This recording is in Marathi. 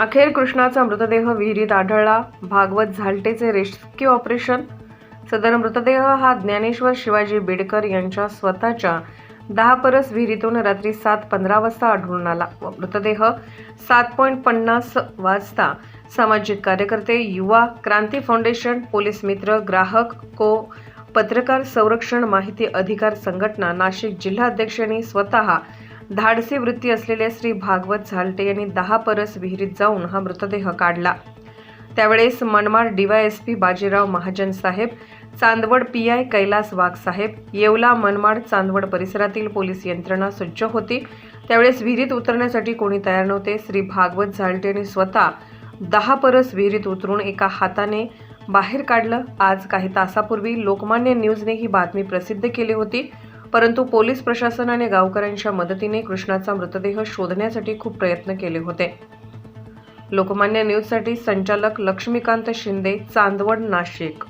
अखेर कृष्णाचा मृतदेह विहिरीत आढळला. भागवत झालटेचे रेस्क्यू ऑपरेशन. सदर मृतदेह हा ज्ञानेश्वर शिवाजी बेडकर यांच्या स्वतःच्या 10 परस विहिरीतून रात्री 7:15 वाजता आढळून आला व मृतदेह 7:50 वाजता सामाजिक कार्यकर्ते, युवा क्रांती फाउंडेशन, पोलीस मित्र, ग्राहक पत्रकार संरक्षण माहिती अधिकार संघटना नाशिक जिल्हाध्यक्ष यांनी स्वतः धाडसी वृत्ती असलेले श्री भागवत झालटे यांनी 10 परस विहिरीत जाऊन हा मृतदेह काढला. त्यावेळेस मनमाड DYSP बाजीराव महाजन साहेब, चांदवड PI कैलास वाघ साहेब, येवला, मनमाड, चांदवड परिसरातील पोलीस यंत्रणा सज्ज होती. त्यावेळेस विहिरीत उतरण्यासाठी कोणी तयार नव्हते. श्री भागवत झालटे यांनी स्वतः 10 परस विहिरीत उतरून एका हाताने बाहेर काढलं. आज काही तासापूर्वी लोकमान्य न्यूजने ही बातमी प्रसिद्ध केली होती, परंतु पोलीस प्रशासनाने गावकऱ्यांच्या मदतीने कृष्णाचा मृतदेह शोधण्यासाठी खूप प्रयत्न केले होते. लोकमान्य न्यूजसाठी संचालक लक्ष्मीकांत शिंदे, चांदवड, नाशिक.